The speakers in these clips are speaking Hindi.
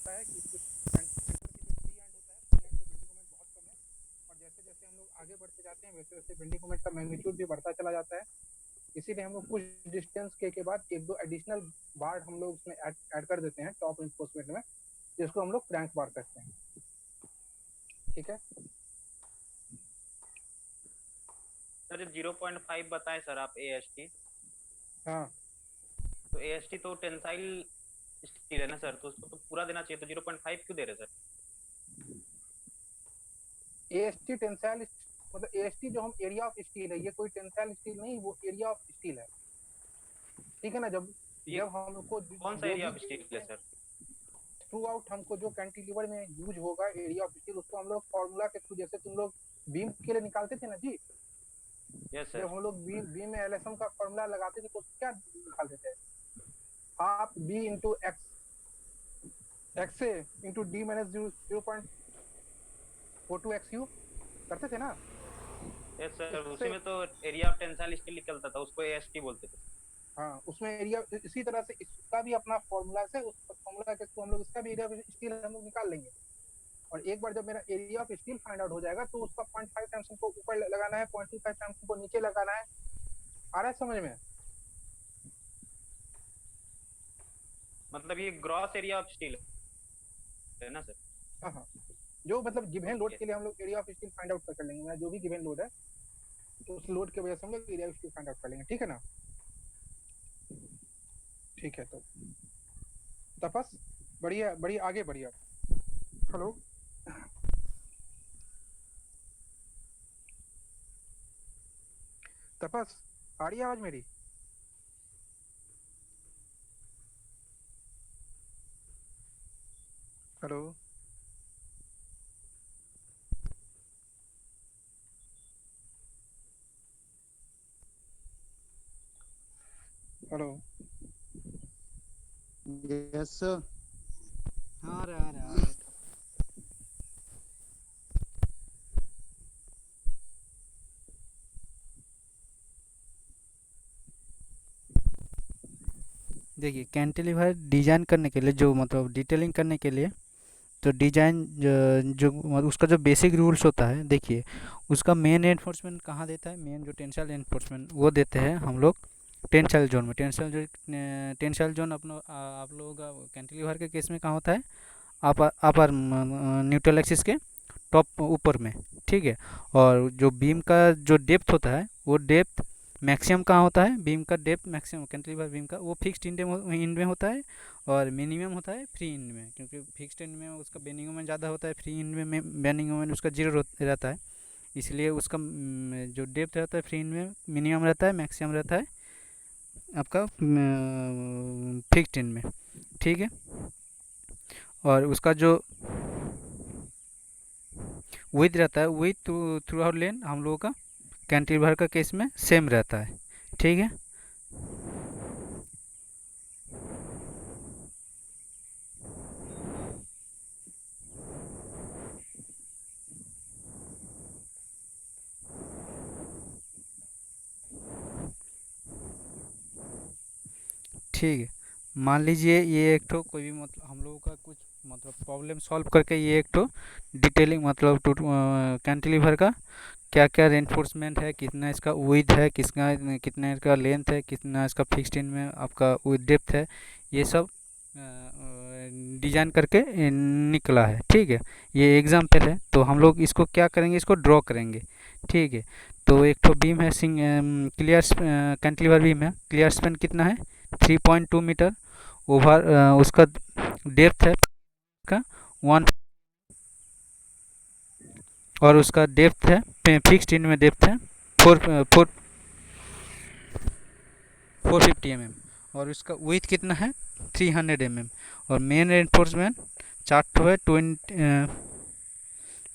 होता है कि कुछ सेंटर की जो फ्री एंड होता है, फ्री एंड पे बेंडिंग मोमेंट बहुत कम है, और जैसे जैसे हम लोग आगे बढ़ते जाते हैं वैसे वैसे बेंडिंग मोमेंट का मैग्नीट्यूड भी बढ़ता चला जाता है। इसीलिए हम लोग कुछ डिस्टेंस के बाद एक दो एडिशनल बार हम लोग उसमें ऐड कर देते हैं टॉप इन्फोर्समेंट में, जिसको हम लोग क्रैंक बार कहते हैं। ठीक है। सर 0.5 बताएं सर आप ए एस टी। हाँ, तो ए एस टी तो टेंसाइल स्टील है ना सर, तो उसको तो पूरा देना चाहिए, तो 0.5 क्यों दे रहे sir? A S T tensile मतलब ए एस टी जो हम एरिया ऑफ स्टील है, ये कोई टेंसाइल स्टील नहीं, वो एरिया ऑफ स्टील है। ठीक है ना। जब ये जब हमको कौन सा जो एरिया भी ऑफ स्टील है सर? थ्रू आउट हमको जो कैंटिलीवर में यूज होगा एरिया ऑफ स्टील, उसको हम लोग फॉर्मूला के थ्रू, जैसे तुम लोग बीम के लिए निकालते थे ना जी, यस जब सर। हम लोग बीम में एलएसएम का फॉर्मूला लगाते थे तो क्या निकालते थे? हाफ बी इंटू एक्स ए इंटू डी माइनस 0.42 XU करते थे ना। यस सर, उसी उससे में तो एरिया ऑफ टेंसाइल स्टील निकलता था, उसको ए एस टी बोलते थे। हाँ, उसमें एरिया इसी तरह से इसका भी अपना फॉर्मूला से, उस फॉर्मूला के थ्रू हम लोग इसका भी एरिया ऑफ स्टील हम लोग निकाल लेंगे। और एक बार जब मेरा area of steel find out हो जाएगा तो उसका 0.5 टाइम्स हमको ऊपर लगाना है, 0.25 टाइम्स हमको नीचे लगाना है। आ रहा है समझ में? मतलब ये ग्रॉस एरिया ऑफ स्टील है ना सर? हाँ हाँ, जो मतलब गिवन लोड ओके। के लिए हम लोग area of steel find out कर लेंगे, जो भी गिवन लोड है तो उस लोड की वजह से हम लोग area of steel find out कर लेंगे। ठीक है ना। ठीक है, तो तपस, बढ़िया बढ़िया, आगे बढ़िया। हेलो, तपस, आ रही है आवाज मेरी? Hello, hello. Yes sir. हाँ आ रहा है। देखिए कैंटिलीवर डिजाइन करने के लिए, जो मतलब डिटेलिंग करने के लिए, तो डिजाइन जो मतलब उसका जो बेसिक रूल्स होता है, देखिए उसका मेन एनफोर्समेंट कहाँ देता है, मेन जो टेंसाइल एनफोर्समेंट वो देते हैं हम लोग टेंसाइल जोन में। टेंसाइल जोन अपना आप लोगों का कैंटिलीवर के केस में कहाँ होता है, अपर न्यूट्रल एक्सिस के टॉप ऊपर में। ठीक है। और जो बीम का जो डेप्थ होता है, वो डेप्थ मैक्सिमम कहाँ होता है, बीम का डेप्थ मैक्सिमम कैंटिलीवर बीम का वो फिक्स्ड इंड में होता है, और मिनिमम होता है फ्री इंड में। क्योंकि फिक्स्ड इंड में उसका बेंडिंग मोमेंट ज़्यादा होता है, फ्री इंड में बेंडिंग मोमेंट उसका जीरो रहता है। इसलिए उसका जो डेप्थ रहता है फ्री इंड में मिनिमम रहता है, मैक्सिमम रहता है आपका फिक्स्ड इंड में। ठीक है। और उसका जो विथ रहता है, विथ थ्रू आउट लेन हम लोगों का कैंटिलीवर का केस में सेम रहता है। ठीक है। ठीक है। मान लीजिए ये एक ठो कोई भी मतलब हम लोगों का कुछ मतलब प्रॉब्लम सॉल्व करके ये एक ठो डिटेलिंग मतलब कैंटिलीवर का क्या क्या रेनफोर्समेंट है, कितना इसका विड्थ है, कितना इसका लेंथ है, कितना इसका फिक्स्ड इन में आपका विथ डेप्थ है, ये सब डिजाइन करके निकला है। ठीक है। ये एग्जाम्पल है, तो हम लोग इसको क्या करेंगे, इसको ड्रॉ करेंगे। ठीक है। तो एक तो बीम है, क्लियर कैंटिलीवर बीम है, क्लियर स्पेन कितना है 3.2 मीटर ओवर, उसका डेप्थ है का 1, और उसका डेप्थ है फिक्स्ड इन में डेप्थ है 450 mm, और उसका विथ कितना है 300 mm। और मेन रेनफोर्समेंट चार्ट है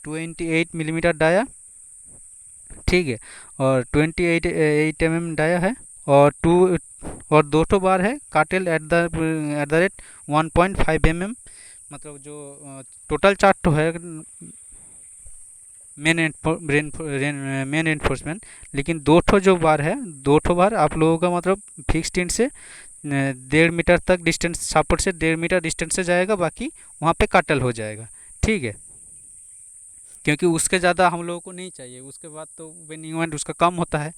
28 मिलीमीटर डाया। ठीक है। और 28 mm डाया है, और और दो ठो बार है काटेल एट द रेट 1.5 mm। मतलब जो टोटल चार्ट तो है मेन एनफोर्समेंट, लेकिन दो ठो जो बार है, दो ठो बार आप लोगों का मतलब फिक्स्ड इंड से 1.5 मीटर तक डिस्टेंस, सपोर्ट से 1.5 मीटर डिस्टेंस से जाएगा, बाकी वहाँ पे काटल हो जाएगा। ठीक है, क्योंकि उसके ज़्यादा हम लोगों को नहीं चाहिए, उसके बाद तो बेनिंग मोमेंट उसका कम होता है।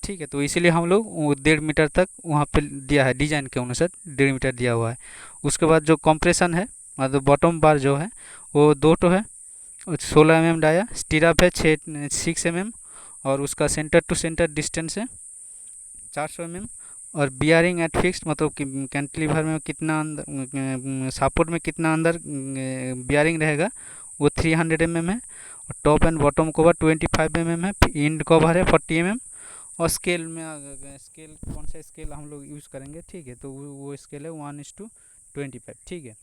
ठीक है, तो इसीलिए हम लोग वो 1.5 मीटर तक वहाँ पे दिया है, डिजाइन के अनुसार 1.5 मीटर दिया हुआ है। उसके बाद जो कंप्रेशन है, मतलब बॉटम बार जो है वो दो तो है, 16 mm डाया, स्टीराप है 6 mm, और उसका सेंटर टू सेंटर डिस्टेंस है 400 mm। और बियरिंग एट फिक्स्ड, मतलब कि कैंटिलीवर में कितना अंदर, सपोर्ट में कितना अंदर बियरिंग रहेगा, वो 300 mm है। और top and bottom cover 25 mm है, इंड कवर है 40 mm। और स्केल में स्केल कौन सा स्केल हम लोग यूज़ करेंगे, ठीक है, तो वो स्केल है 1:25। ठीक है,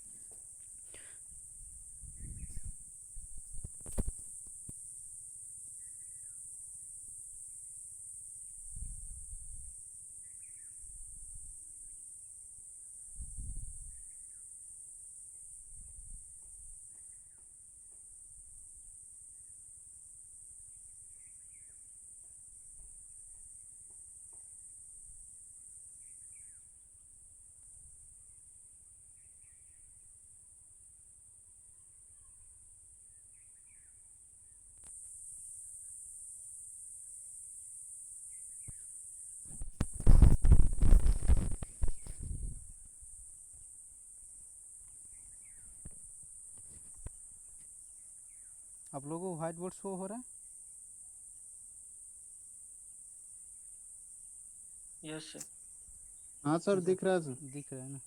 आप लोगों को व्हाइट बोर्ड शो हो रहा है? Yes sir. हाँ सर, अच्छा, दिख रहा है सर। दिख रहा है ना?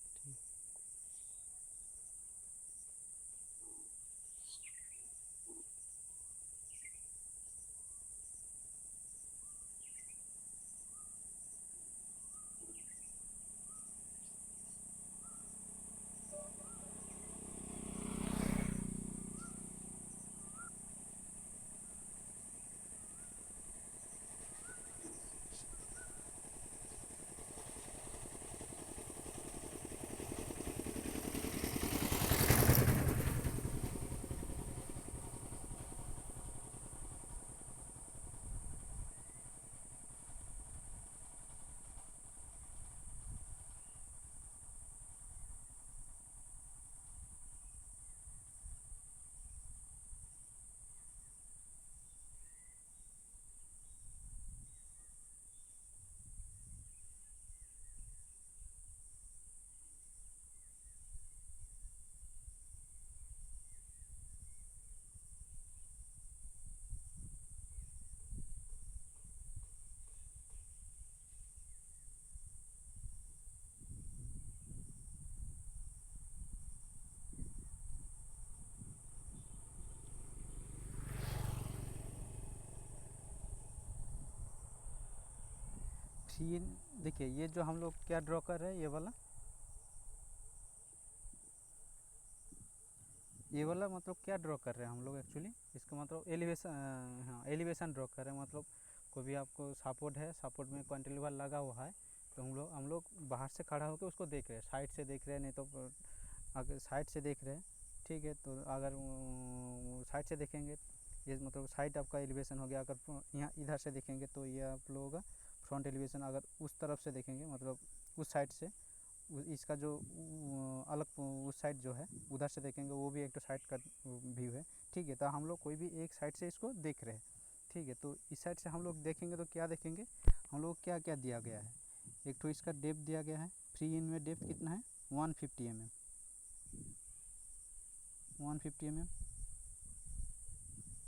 ये देखिए, ये जो हम लोग क्या ड्रॉ कर रहे हैं, ये वाला मतलब क्या ड्रॉ कर रहे हैं हम लोग एक्चुअली, इसका मतलब एलिवेशन, हाँ एलिवेशन ड्रॉ कर रहे हैं। मतलब कोई भी आपको सपोर्ट है, सपोर्ट में कैंटिलीवर लगा हुआ है, तो हम लोग बाहर से खड़ा होकर उसको देख रहे हैं, साइड से देख रहे हैं, नहीं तो अगर साइड से देख रहे हैं, ठीक है, तो अगर साइड से देखेंगे, ये मतलब साइड आपका एलिवेशन हो गया। अगर यहाँ इधर से देखेंगे तो ये आप लोगों का फ्रंट एलिवेशन। अगर उस तरफ से देखेंगे, मतलब उस साइड से, इसका जो अलग उस साइड जो है उधर से देखेंगे, वो भी एक तो साइड का व्यू है। ठीक है, तो हम लोग कोई भी एक साइड से इसको देख रहे हैं। ठीक है, तो इस साइड से हम लोग देखेंगे तो क्या देखेंगे, हम लोग क्या क्या दिया गया है। एक तो इसका डेप्थ दिया गया है, फ्री इन में डेप्थ कितना है, 150 mm, 150 mm,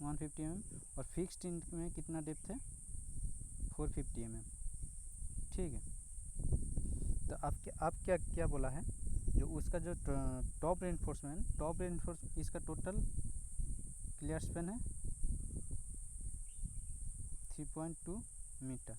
150 mm। और फिक्स्ड इन में कितना डेप्थ है, 450 mm। ठीक है, तो आप क्या क्या बोला है, जो उसका जो टॉप रेनफोर्समेंट इसका टोटल क्लियर स्पेन है 3.2 मीटर।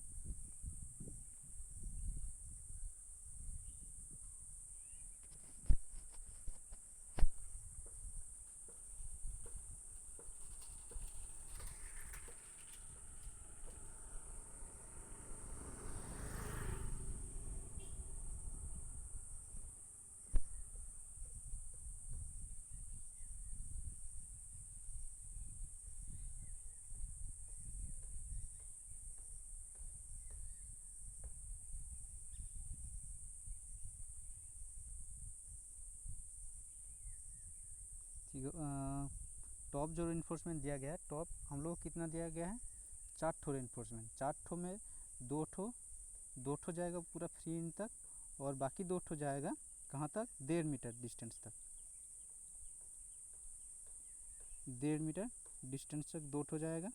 टॉप जो रेनफोर्समेंट दिया गया है, टॉप हम लोग कितना दिया गया है, 4 ठो रेनफोर्समेंट, 4 ठो में दो ठो जाएगा पूरा फ्री इन तक, और बाकी 2 ठो जाएगा कहाँ तक, 1.5 मीटर डिस्टेंस तक, 1.5 मीटर डिस्टेंस तक 2 ठो जाएगा,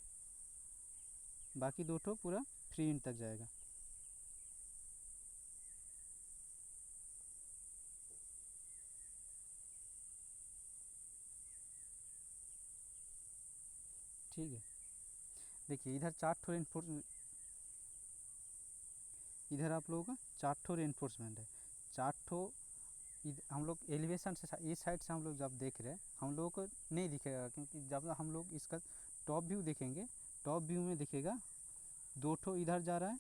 बाकी 2 ठो पूरा फ्री इन तक जाएगा। ठीक है, देखिए इधर 4 ठो रेनफोर्स, इधर आप लोगों का 4 ठो रेनफोर्समेंट है, 4 ठो हम लोग एलिवेशन से इस साइड से हम लोग जब देख रहे हैं, हम लोगों को नहीं दिखेगा, क्योंकि जब हम लोग इसका टॉप व्यू देखेंगे, टॉप व्यू में दिखेगा 2 ठो इधर जा रहा है,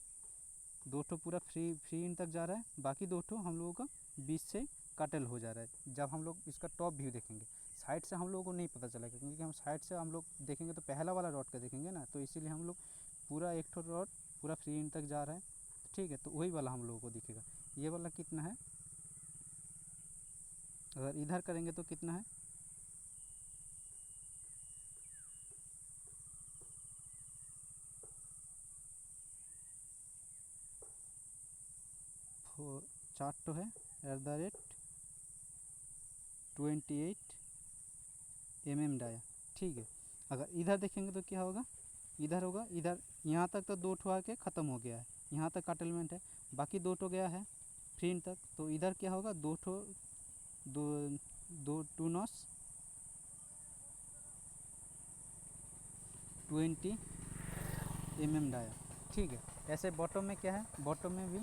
2 ठो पूरा फ्री इन तक जा रहा है, बाकी 2 ठो हम लोगों का बीच से कटल हो जा रहा है। जब हम लोग इसका टॉप व्यू देखेंगे, साइड से हम लोगों को नहीं पता चलेगा, क्योंकि हम साइड से हम लोग देखेंगे तो पहला वाला रॉड का देखेंगे ना, तो इसीलिए हम लोग पूरा एक ठो रॉड पूरा फ्री इन तक जा रहा है, ठीक है, तो वही वाला हम लोगों को दिखेगा। ये वाला कितना है, अगर इधर करेंगे तो कितना है, चार तो है @28 mm डाया, ठीक है। अगर इधर देखेंगे तो क्या होगा, इधर होगा, इधर यहाँ तक तो 2 ठो आके ख़त्म हो गया है, यहाँ तक कटलमेंट है, बाकी 2 ठो गया है फ्री इन तक, तो इधर क्या होगा, 2 ठो 2 नॉस 20 mm डाया, ठीक है। ऐसे बॉटम में क्या है, बॉटम में भी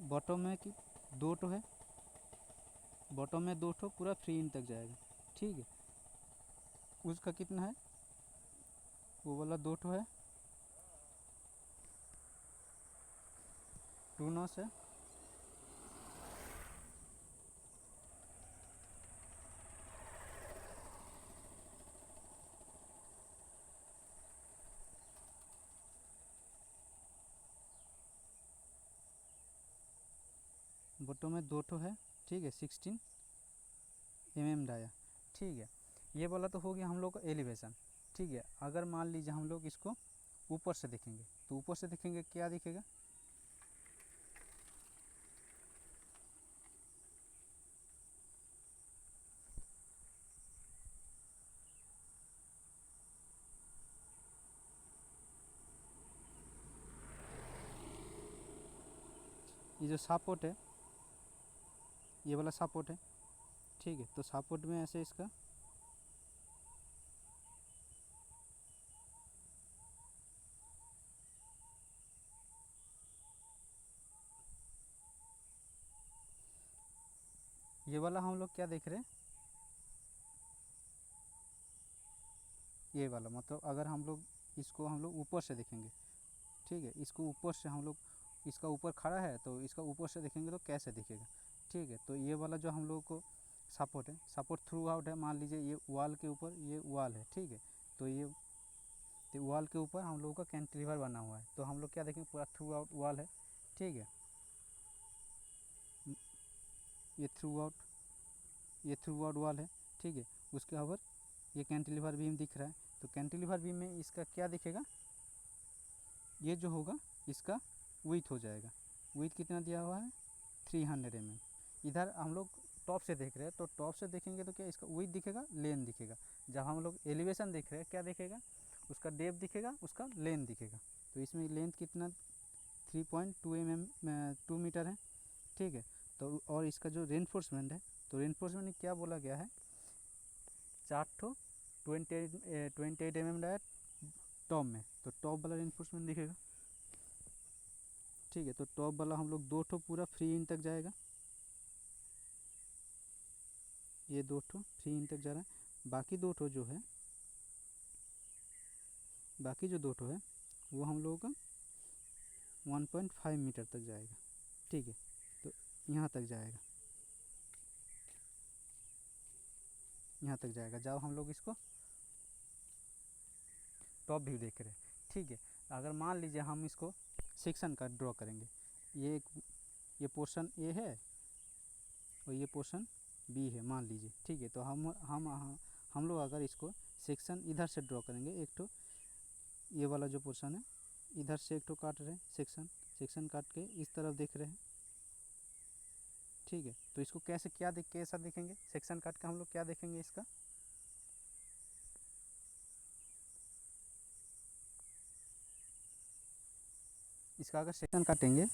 बॉटम में कि 2 ठो है, बॉटम में 2 ठो पूरा फ्री इन तक जाएगा, ठीक है। उसका कितना है, वो वाला 2 ठो है, 2 नॉस है, बॉटम में 2 ठो है, ठीक है, 16 mm डाया, ठीक है। ये वाला तो हो गया हम लोग का एलिवेशन, ठीक है। अगर मान लीजिए हम लोग इसको ऊपर से देखेंगे, तो ऊपर से देखेंगे क्या दिखेगा, ये जो सपोर्ट है, ये वाला सपोर्ट है, ठीक है। तो सपोर्ट में ऐसे इसका ये वाला हम लोग क्या देख रहे हैं, ये वाला मतलब अगर हम लोग इसको हम लोग ऊपर से देखेंगे, ठीक है, इसको ऊपर से हम लोग, इसका ऊपर खड़ा है तो इसका ऊपर से देखेंगे तो कैसे दिखेगा, ठीक है। तो ये वाला जो हम लोग को सपोर्ट है, सपोर्ट थ्रू आउट है, मान लीजिए ये वॉल के ऊपर ये वॉल है, ठीक है। तो ये वॉल के ऊपर हम लोगों का कैंटिलीवर बना हुआ है, तो हम लोग क्या देखेंगे, पूरा थ्रू आउट वॉल है, ठीक है। ये थ्रू आउट वॉल है, ठीक है। उसके ऊपर ये कैंटिलीवर बीम दिख रहा है, तो कैंटिलीवर बीम में इसका क्या दिखेगा, ये जो होगा इसका विड्थ हो जाएगा, विड्थ कितना दिया हुआ है, 300 mm। इधर हम लोग टॉप से देख रहे हैं, तो टॉप से देखेंगे तो क्या इसका विड्थ दिखेगा, लेंथ दिखेगा। जब हम लोग एलिवेशन देख रहे हैं क्या दिखेगा, उसका डेप्थ दिखेगा, उसका लेंथ दिखेगा। तो इसमें लेंथ कितना 2 मीटर है, ठीक है। तो और इसका जो रेनफोर्समेंट है, तो रेनफोर्समेंट में क्या बोला गया है, 4 ठो 28 mm डाया टॉप में, तो टॉप वाला रेनफोर्समेंट दिखेगा, ठीक है। तो टॉप वाला हम लोग 2 ठो पूरा फ्री इन तक जाएगा, ये 2 ठो फ्री इन तक जा रहा है, बाकी 2 ठो जो है, बाकी जो 2 ठो है वो हम लोगों का 1.5 मीटर तक जाएगा, ठीक है। तो यहाँ तक जाएगा, यहाँ तक जाएगा जब हम लोग इसको टॉप व्यू देख रहे हैं, ठीक है। अगर मान लीजिए हम इसको सेक्शन का ड्रॉ करेंगे, ये पोर्शन ए है और ये पोर्शन बी है मान लीजिए, ठीक है। तो हम लोग अगर इसको सेक्शन इधर से ड्रॉ करेंगे, एक तो ये वाला जो पोर्शन है इधर से एक तो काट रहे हैं सेक्शन काट के इस तरफ देख रहे हैं, ठीक है। तो इसको कैसा देखेंगे, सेक्शन काट के हम लोग क्या देखेंगे इसका, अगर सेक्शन काटेंगे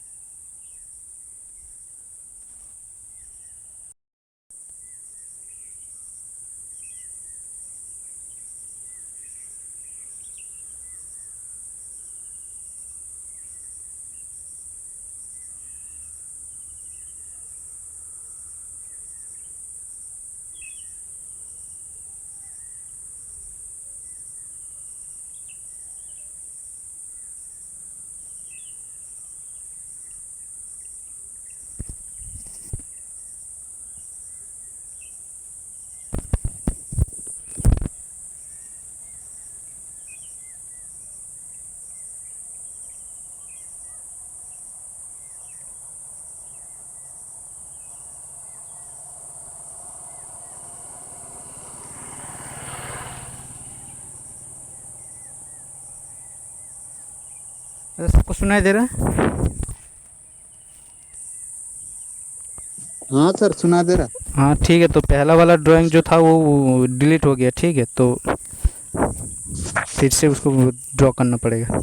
सबको सुनाई दे रहा है? हाँ सर सुना दे रहा। हाँ ठीक है। तो पहला वाला ड्राइंग जो था वो डिलीट हो गया, ठीक है। तो फिर से उसको ड्रॉ करना पड़ेगा।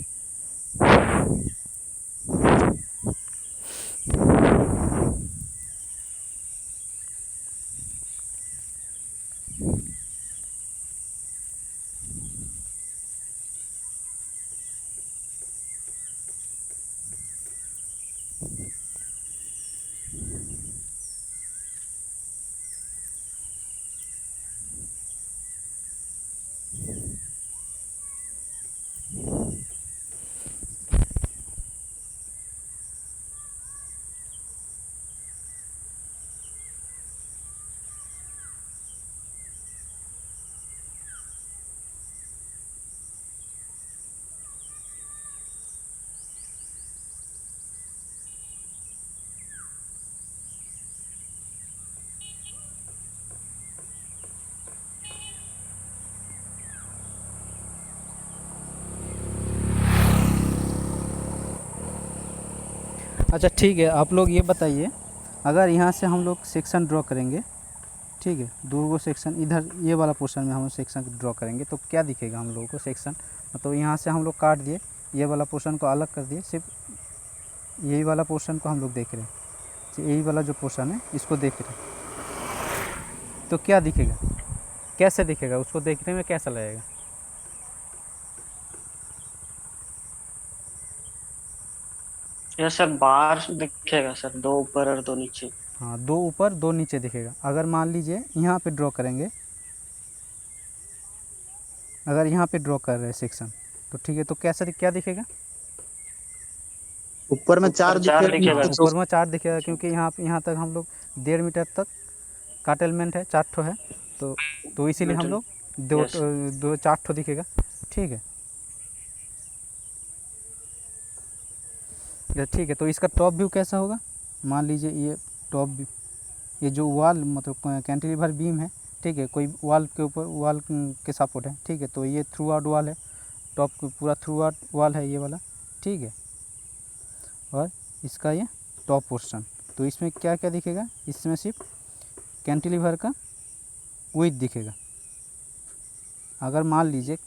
अच्छा ठीक है, आप लोग ये बताइए, अगर यहाँ से हम लोग सेक्शन ड्रॉ करेंगे, ठीक है, दो गो सेक्शन इधर ये वाला पोर्शन में हम सेक्शन ड्रॉ करेंगे तो क्या दिखेगा हम लोगों को सेक्शन, मतलब यहाँ से हम लोग काट दिए, ये वाला पोर्शन को अलग कर दिए, सिर्फ यही वाला पोर्शन को हम लोग देख रहे हैं, तो यही वाला जो पोर्शन है इसको देख रहे हैं, तो क्या दिखेगा, कैसे दिखेगा, उसको देखने में कैसा लगेगा? यह सर बाहर दिखेगा सर, दो ऊपर और दो नीचे। हाँ, दो ऊपर दो नीचे दिखेगा। अगर मान लीजिए यहाँ पे ड्रॉ करेंगे, अगर यहाँ पे ड्रॉ कर रहे हैं सेक्शन, तो ठीक है, तो क्या दिखेगा? ऊपर में चार दिखेगा। ऊपर में 4 दिखेगा, क्योंकि यहाँ तक हम लोग 1.5 मीटर तक का एलिमेंट है, 4 ठो है, तो इसीलिए हम लोग दो 4 ठो दिखेगा, ठीक है। ठीक है, तो इसका टॉप व्यू कैसा होगा? मान लीजिए ये टॉप व्यू, ये जो वाल मतलब कैंटिलीवर बीम है, ठीक है, कोई वाल के ऊपर वाल के सपोर्ट है, ठीक है, तो ये थ्रू आउट वाल है, टॉप पूरा थ्रू आउट वाल है ये वाला, ठीक है। और इसका ये टॉप पोर्शन, तो इसमें क्या क्या दिखेगा? इसमें सिर्फ कैंटिलीवर का विड्थ दिखेगा। अगर मान लीजिए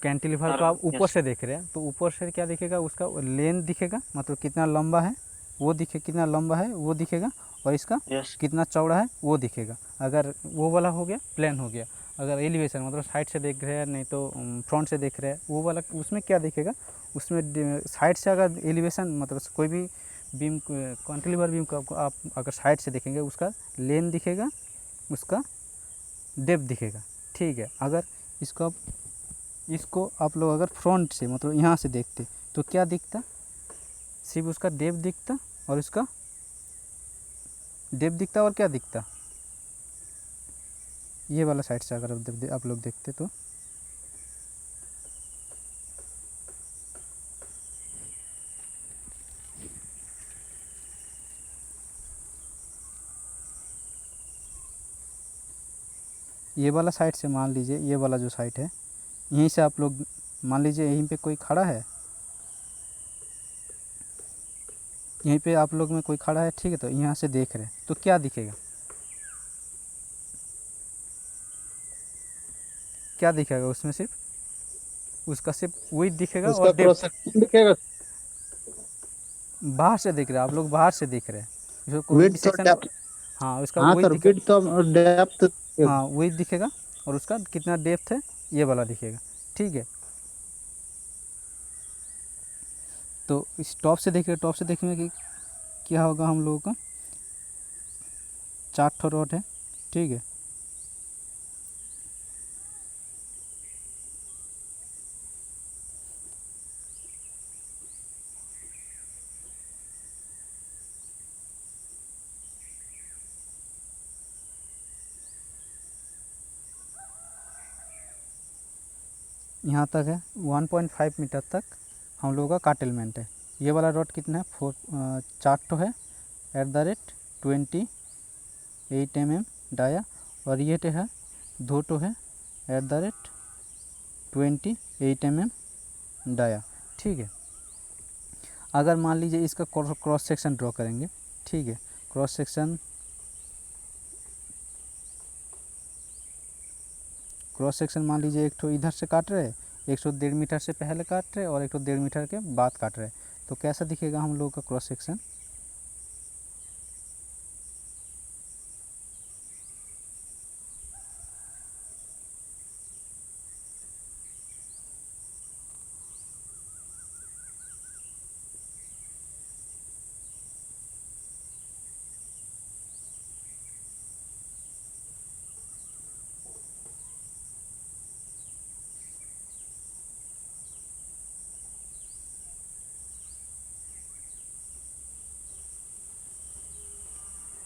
कैंटिलीवर को आप ऊपर से देख रहे हैं, तो ऊपर से क्या दिखेगा? उसका लेंथ दिखेगा, मतलब कितना लंबा है कितना लंबा है वो दिखेगा, और इसका कितना चौड़ा है वो दिखेगा। अगर वो वाला हो गया, प्लेन हो गया। अगर एलिवेशन मतलब साइड से देख रहे हैं, नहीं तो फ्रंट से देख रहे हैं, वो वाला उसमें क्या दिखेगा? उसमें साइड से अगर एलिवेशन मतलब कोई भी बीम कैंटिलीवर बीम को आप अगर साइड से देखेंगे, उसका लेंथ दिखेगा, उसका डेप्थ दिखेगा, ठीक है। अगर इसको आप लोग अगर फ्रंट से मतलब यहाँ से देखते तो क्या दिखता? सिर्फ उसका डेप्थ दिखता, और उसका डेप्थ दिखता, और क्या दिखता? ये वाला साइड से अगर आप लोग देखते तो ये वाला साइड से मान लीजिए, ये वाला जो साइड है यहीं से आप लोग मान लीजिए यहीं पे कोई खड़ा है, यहीं पे आप लोग में कोई खड़ा है, ठीक है, तो यहाँ से देख रहे हैं तो क्या दिखेगा, क्या दिखेगा उसमें, सिर्फ उसका सिर्फ वही दिखेगा उसका और क्रॉस सेक्शन दिखेगा, बाहर से दिख रहा है, आप लोग बाहर से देख रहे हैं जो कोई भी विड्थ और सेक्शन। डेप्थ। हाँ उसका हाँ वही सर, दिखे, विड्थ और डेप्थ। हाँ वही दिखेगा और उसका कितना डेप्थ है ये वाला दिखेगा, ठीक है। तो इस टॉप से देखिए, टॉप से देखने कि क्या होगा, हम लोगों का 4 ठो रॉड है, ठीक है। यहाँ तक है 1.5 मीटर तक हम लोगों का काटेलमेंट है। ये वाला रॉड कितना है, 4 ठो है @28 mm डाया, और ये है 2 ठो है @28 mm डाया, ठीक है। अगर मान लीजिए इसका क्रॉस सेक्शन ड्रॉ करेंगे, ठीक है, क्रॉस सेक्शन मान लीजिए एक ठो इधर से काट रहे, एक ठो 1.5 मीटर से पहले काट रहे और एक ठो 1.5 मीटर के बाद काट रहे, तो कैसा दिखेगा हम लोगों का क्रॉस सेक्शन।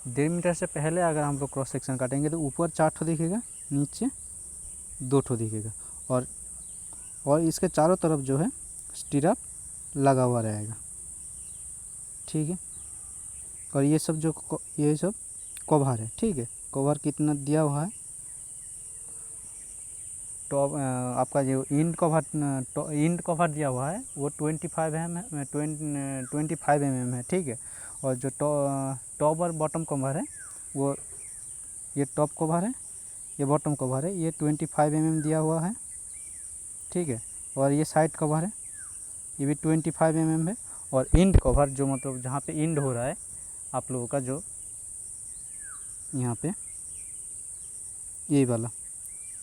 डेढ़ मीटर से पहले अगर हम लोग क्रॉस सेक्शन काटेंगे तो ऊपर 4 ठो दिखेगा, नीचे 2 ठो दिखेगा, और इसके चारों तरफ जो है स्टिरअप लगा हुआ रहेगा, ठीक है। और ये सब कवर है, ठीक है। कवर कितना दिया हुआ है, टॉप आपका जो इंड कवर दिया हुआ है वो 25 mm 25 mm है, ठीक है। और जो टॉप और बॉटम कवर है वो, ये टॉप कवर है, ये बॉटम कवर है, ये 25 mm दिया हुआ है, ठीक है। और ये साइड कवर है, ये भी 25 mm है। और इंड कवर जो मतलब जहाँ पे इंड हो रहा है आप लोगों का, जो यहाँ पे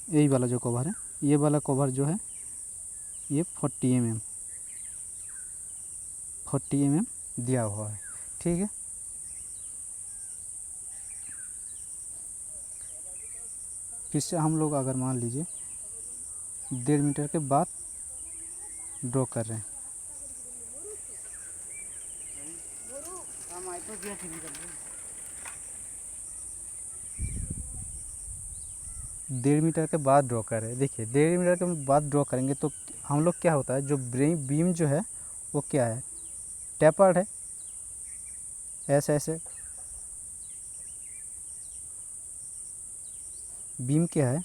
यही वाला जो कवर है, ये वाला कवर जो है ये 40 mm दिया हुआ है, ठीक है। फिर से हम लोग अगर मान लीजिए 1.5 मीटर के बाद ड्रॉ कर रहे हैं, डेढ़ मीटर के बाद ड्रॉ कर रहे हैं, देखिए 1.5 मीटर के बाद ड्रॉ करेंगे तो हम लोग क्या होता है, जो बीम जो है वो क्या है, टेपर्ड है, ऐसे बीम क्या है,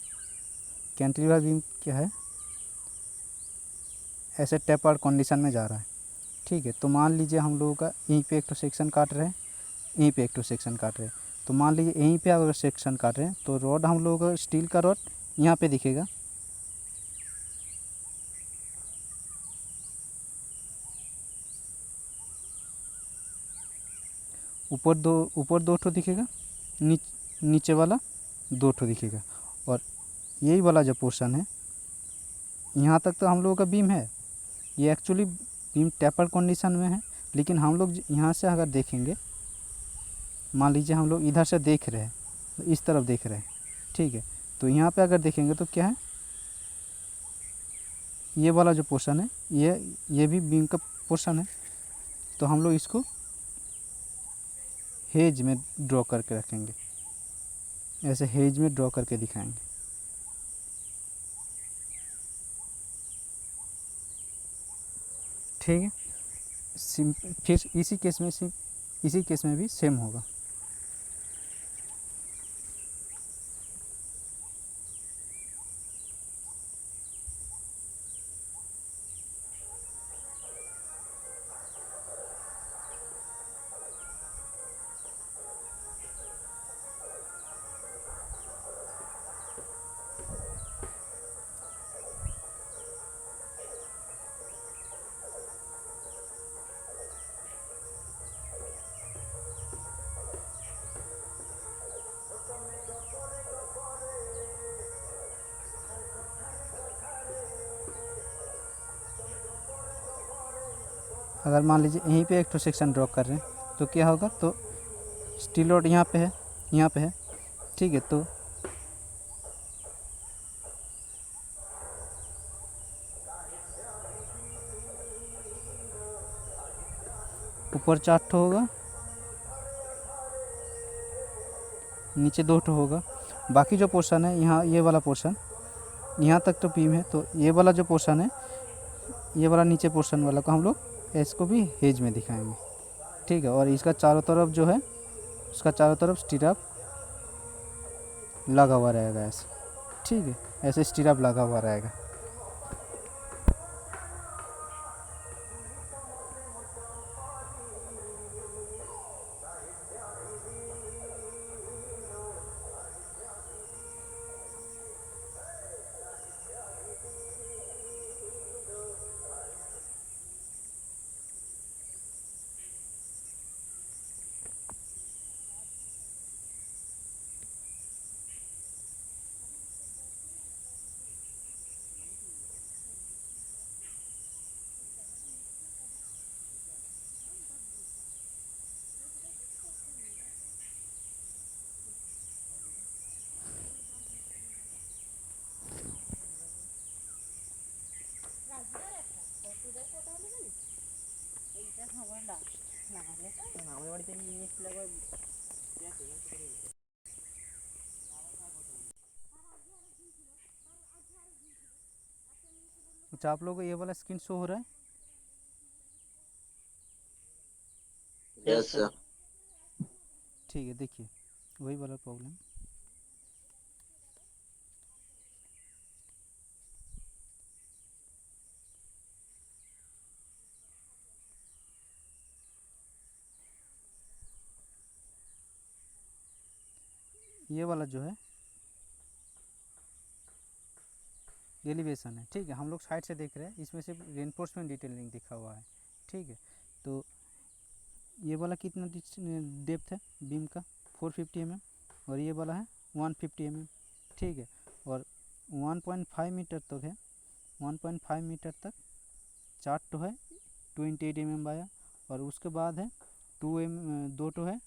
कैंटिलीवर बीम क्या है, ऐसे टेपर्ड कंडीशन में जा रहा है, ठीक है। तो मान लीजिए हम लोगों का यहीं पे एक तो सेक्शन काट रहे हैं, यहीं पे एक तो सेक्शन काट रहे हैं, तो मान लीजिए यहीं पे अगर सेक्शन काट रहे हैं तो रॉड हम लोगों का स्टील का रॉड यहाँ पे दिखेगा, ऊपर दो ठो दिखेगा, नीचे वाला 2 ठो दिखेगा। और यही वाला जो पोर्शन है यहाँ तक तो हम लोगों का बीम है, ये एक्चुअली बीम टेपर कंडीशन में है, लेकिन हम लोग यहाँ से अगर देखेंगे, मान लीजिए हम लोग इधर से देख रहे हैं, इस तरफ देख रहे हैं, ठीक है, तो यहाँ पे अगर देखेंगे तो क्या है, ये वाला जो पोर्शन है ये भी बीम का पोर्शन है, तो हम लोग इसको हेज में ड्रॉ करके रखेंगे, ऐसे हेज में ड्रॉ करके दिखाएंगे। ठीक है, फिर इसी केस में भी सेम होगा। अगर मान लीजिए यहीं पे एक तो सेक्शन ड्रॉ कर रहे हैं तो क्या होगा, तो स्टील रॉड यहाँ पे है, यहाँ पे है। ठीक है, तो ऊपर 4 ठो होगा, नीचे 2 ठो होगा। बाकी जो पोर्शन है यहाँ, ये वाला पोर्शन यहाँ तक तो बीम है, तो ये वाला जो पोर्शन है, ये वाला नीचे पोर्शन वाला को हम लोग इसको भी हेज में दिखाएंगे। ठीक है, और इसका चारों तरफ जो है, उसका चारों तरफ स्टीराप लगा हुआ रहेगा ऐसे। ठीक है, ऐसे स्टीराप लगा हुआ रहेगा। अच्छा, आप लोगों को ये वाला स्क्रीन शो हो रहा है? Yes sir. ठीक है, देखिए वही वाला प्रॉब्लम। ये वाला जो है एलिवेशन है। ठीक है, हम लोग साइड से देख रहे हैं, इसमें सिर्फ रेनफोर्समेंट डिटेलिंग दिखा हुआ है। ठीक है, तो ये वाला कितना डेप्थ है बीम का? 450 mm, और ये वाला है 150 mm। ठीक है, और 1.5 मीटर तक है, 1.5 मीटर तक चार्ट तो है 28 mm आया, और उसके बाद है 2 टो है,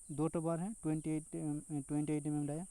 2 टो बार है 28 mm आया।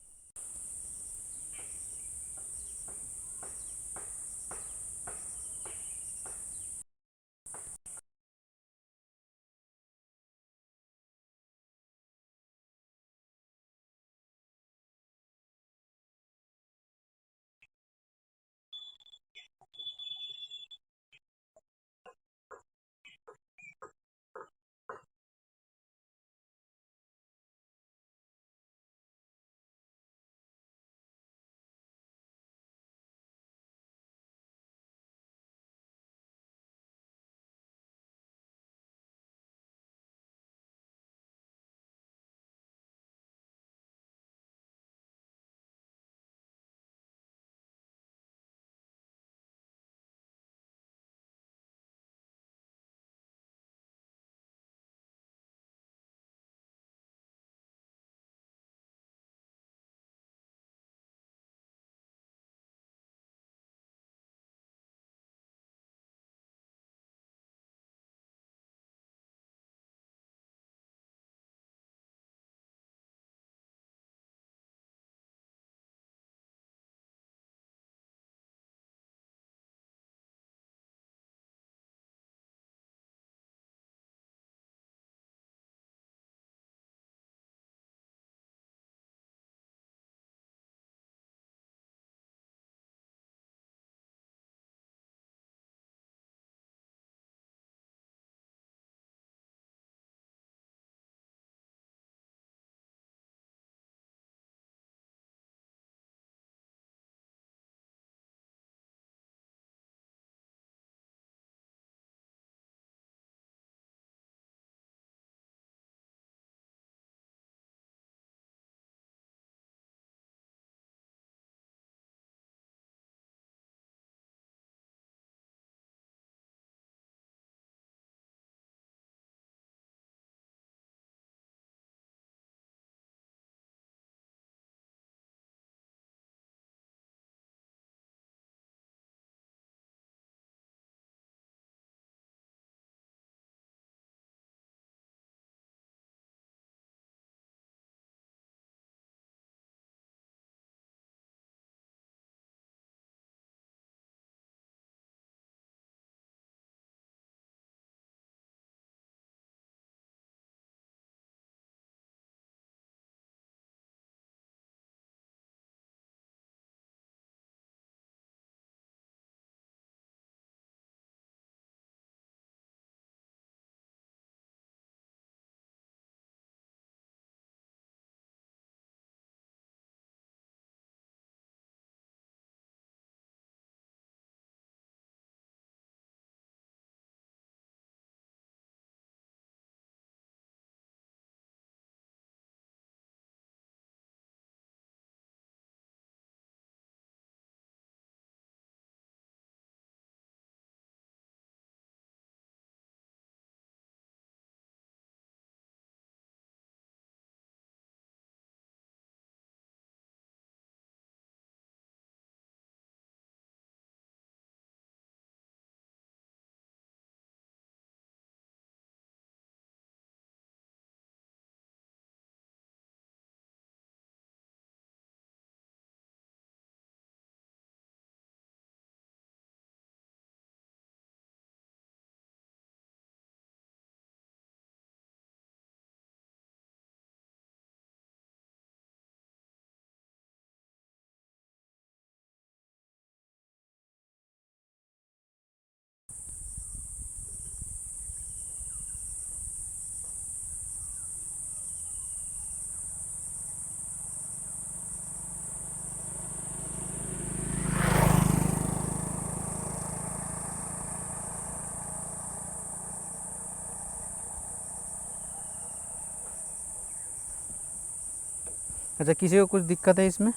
अच्छा, किसी को कुछ दिक्कत है इसमें?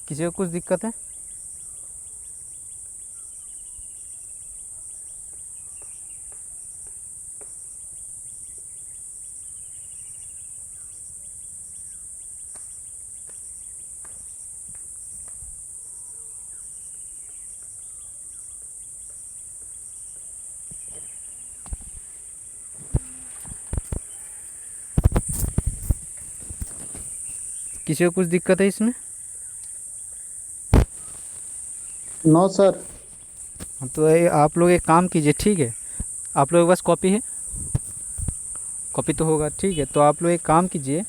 किसी को कुछ दिक्कत है? किसी को कुछ दिक्कत है इसमें? No sir. हाँ, तो आप लोग एक काम कीजिए, ठीक है? आप लोगों के पास कॉपी है? कॉपी तो होगा, ठीक है? तो आप लोग एक काम कीजिए,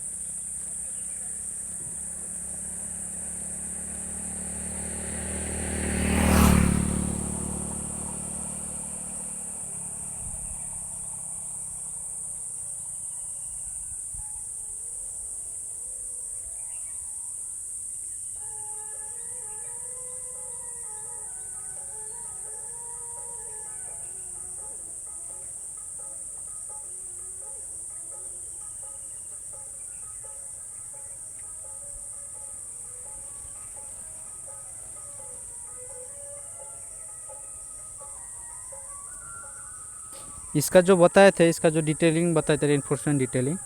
इसका जो बताए थे, इसका जो डिटेलिंग बताए थे, रेनफोर्समेंट डिटेलिंग,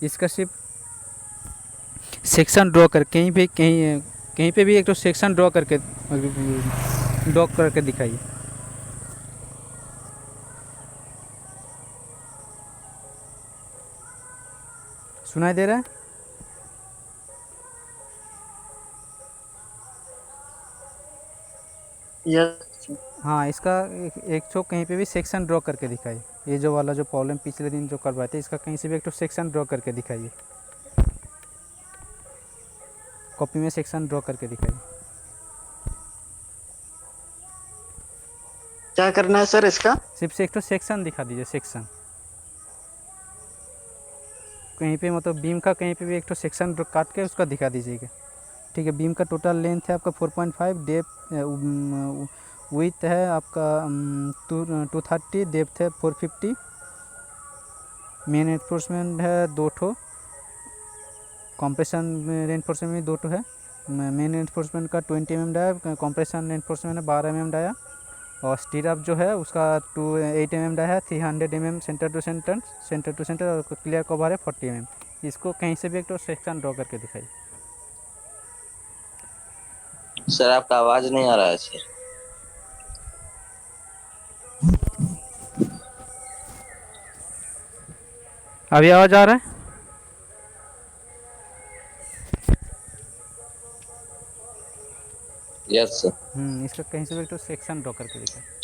इसका सिर्फ सेक्शन ड्रॉ कर, कहीं पे कहीं कहीं पे भी एक तो सेक्शन ड्रॉ करके दिखाइए। सुनाई दे रहा है? यस हाँ, इसका एक तो कहीं पे भी सेक्शन ड्रॉ करके दिखाइए। ये जो वाला जो प्रॉब्लम पिछले दिन जो करवाए थे, इसका कहीं से भी एक तो सेक्शन ड्रॉ करके दिखाइए। कॉपी में सेक्शन ड्रॉ करके दिखाइए। क्या करना है सर इसका? सिर्फ से एक तो सेक्शन दिखा दीजिए, सेक्शन कहीं पे, मतलब बीम का कहीं पे भी एक तो सेक्शन काट के उसका दिखा दीजिएगा, ठीक है? बीम का टोटल लेंथ है आपका 4.5, डेप्थ विड्थ है आपका 230, डेप्थ है 450, मेन रेनफोर्समेंट है 2 ठो, कॉम्प्रेशन रेनफोर्समेंट में 2 ठो है। मेन रेनफोर्समेंट का 20 mm डाया, कॉम्प्रेशन रेनफोर्समेंट है 12 mm डाया, और स्टीरअप जो है उसका 8 mm डाया है, 300 mm सेंटर टू सेंटर, और क्लियर कवर है 40 mm। इसको कहीं से भी एक तो सेक्शन ड्रॉ करके दिखाइए। सर आपका आवाज नहीं आ रहा है सर। अभी आवाज़ आ रहा है? Yes sir. इसका कहीं से भी एक तो सेक्शन ड्रॉ करके दिखाइए।